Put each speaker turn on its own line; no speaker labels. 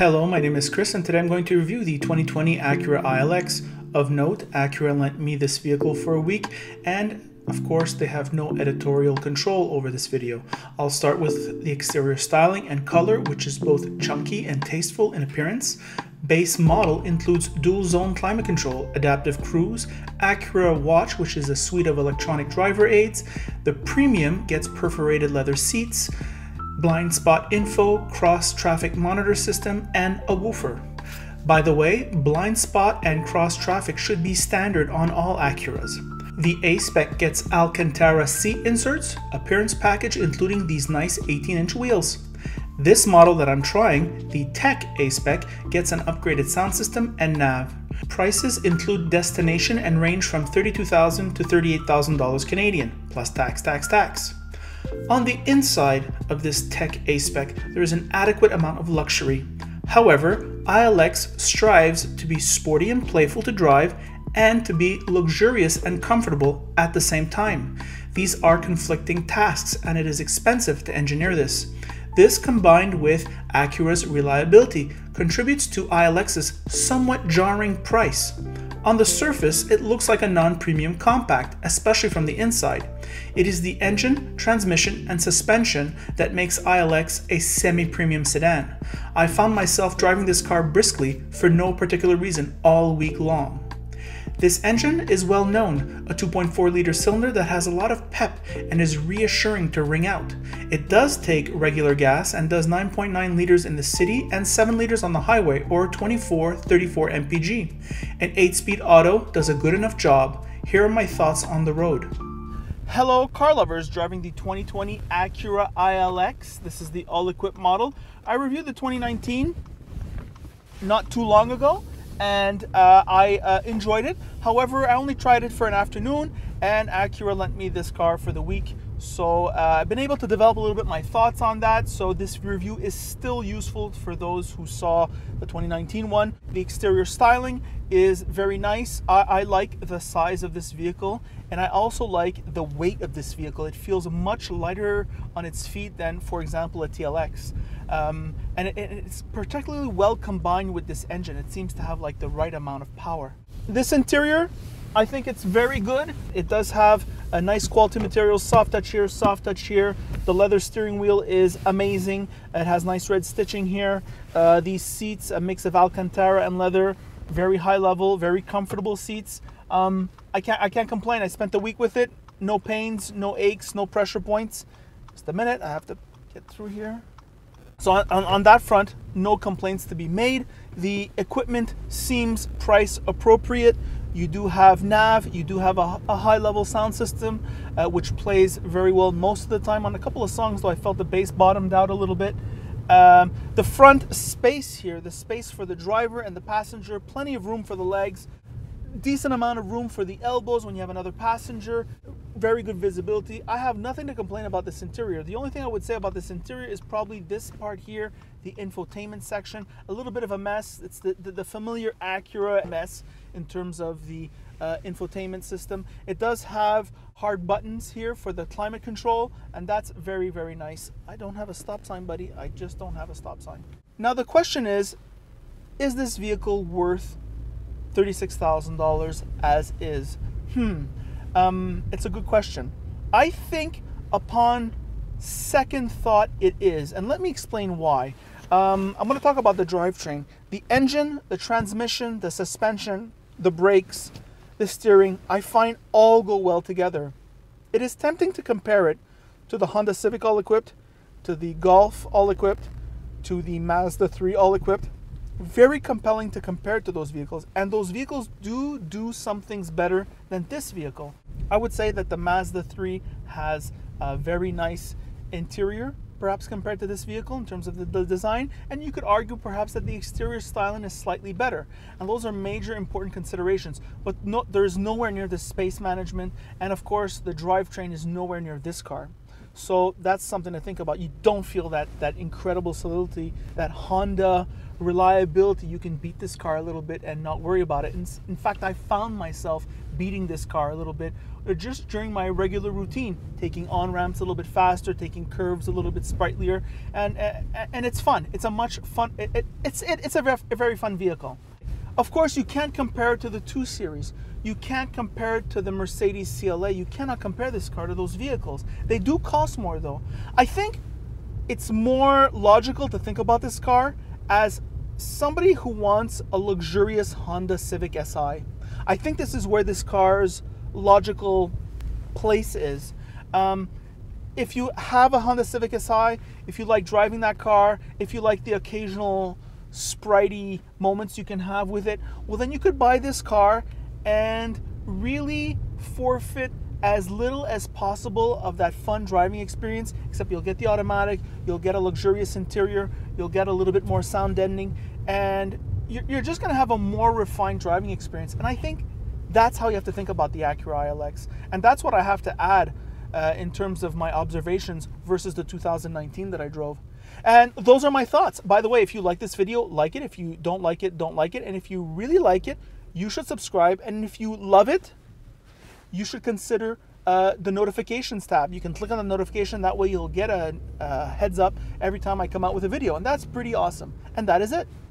Hello, my name is Chris and today I'm going to review the 2020 Acura ILX. Of note, Acura lent me this vehicle for a week and of course they have no editorial control over this video. I'll start with the exterior styling and color, which is both chunky and tasteful in appearance. Base model includes dual zone climate control, adaptive cruise, Acura Watch, which is a suite of electronic driver aids. The premium gets perforated leather seats, blind spot info, cross traffic monitor system, and a woofer. By the way, blind spot and cross traffic should be standard on all Acuras. The A-Spec gets Alcantara seat inserts, appearance package including these nice 18-inch wheels. This model that I'm trying, the Tech A-Spec, gets an upgraded sound system and nav. Prices include destination and range from $32,000 to $38,000 Canadian, plus tax. On the inside of this Tech A-Spec, there is an adequate amount of luxury. However, ILX strives to be sporty and playful to drive and to be luxurious and comfortable at the same time. These are conflicting tasks and it is expensive to engineer this. This, combined with Acura's reliability, contributes to ILX's somewhat jarring price. On the surface, it looks like a non-premium compact, especially from the inside. It is the engine, transmission, and suspension that makes ILX a semi-premium sedan. I found myself driving this car briskly for no particular reason all week long. This engine is well known, a 2.4-liter cylinder that has a lot of pep and is reassuring to ring out. It does take regular gas and does 9.9 liters in the city and 7 liters on the highway, or 24-34 mpg. An 8-speed auto does a good enough job. Here are my thoughts on the road. Hello car lovers driving the 2020 Acura ILX. This is the all-equipped model. I reviewed the 2019 not too long ago, and I enjoyed it. However, I only tried it for an afternoon and Acura lent me this car for the week. So I've been able to develop a little bit my thoughts on that. So this review is still useful for those who saw the 2019 one. The exterior styling is very nice. I like the size of this vehicle and I also like the weight of this vehicle. It feels much lighter on its feet than, for example, a TLX. And it's particularly well combined with this engine. It seems to have like the right amount of power. This interior, I think it's very good. It does have a nice quality material, soft touch here, soft touch here. The leather steering wheel is amazing. It has nice red stitching here. These seats, a mix of Alcantara and leather, very high level, very comfortable seats. I can't complain. I spent the week with it. No pains, no aches, no pressure points. Just a minute, I have to get through here. So on that front, no complaints to be made. The equipment seems price appropriate. You do have nav, you do have a high level sound system, which plays very well most of the time. On a couple of songs though, I felt the bass bottomed out a little bit. The front space here, the space for the driver and the passenger, plenty of room for the legs, decent amount of room for the elbows when you have another passenger, very good visibility. I have nothing to complain about this interior. The only thing I would say about this interior is probably this part here, the infotainment section, a little bit of a mess. It's the familiar Acura mess in terms of the infotainment system. It does have hard buttons here for the climate control, and that's very, very nice. I don't have a stop sign, buddy. I just don't have a stop sign. Now the question is this vehicle worth $36,000 as is? It's a good question. I think upon second thought it is, and let me explain why. I'm going to talk about the drivetrain. The engine, the transmission, the suspension, the brakes, the steering, I find all go well together. It is tempting to compare it to the Honda Civic all-equipped, to the Golf all-equipped, to the Mazda 3 all-equipped. Very compelling to compare it to those vehicles, and those vehicles do some things better than this vehicle. I would say that the Mazda 3 has a very nice interior, perhaps compared to this vehicle in terms of the design, and you could argue perhaps that the exterior styling is slightly better, and those are major important considerations. But there's nowhere near the space management, and of course the drivetrain is nowhere near this car. So that's something to think about. You don't feel that incredible solidity, that Honda reliability. You can beat this car a little bit and not worry about it. In fact, I found myself beating this car a little bit just during my regular routine, taking on-ramps a little bit faster, taking curves a little bit sprightlier, and it's fun. It's a much fun, it's a very fun vehicle. Of course, you can't compare it to the 2 Series. You can't compare it to the Mercedes CLA. You cannot compare this car to those vehicles. They do cost more though. I think it's more logical to think about this car as somebody who wants a luxurious Honda Civic Si. I think this is where this car's logical place is. If you have a Honda Civic Si, if you like driving that car, if you like the occasional spritey moments you can have with it, well then you could buy this car and really forfeit as little as possible of that fun driving experience, except you'll get the automatic, you'll get a luxurious interior, you'll get a little bit more sound deadening, and you're just going to have a more refined driving experience. And I think that's how you have to think about the Acura ILX. And that's what I have to add in terms of my observations versus the 2019 that I drove. And those are my thoughts. By the way, if you like this video, like it. If you don't like it, don't like it. And if you really like it, you should subscribe. And if you love it, you should consider the notifications tab. You can click on the notification. That way you'll get a heads up every time I come out with a video. And that's pretty awesome. And that is it.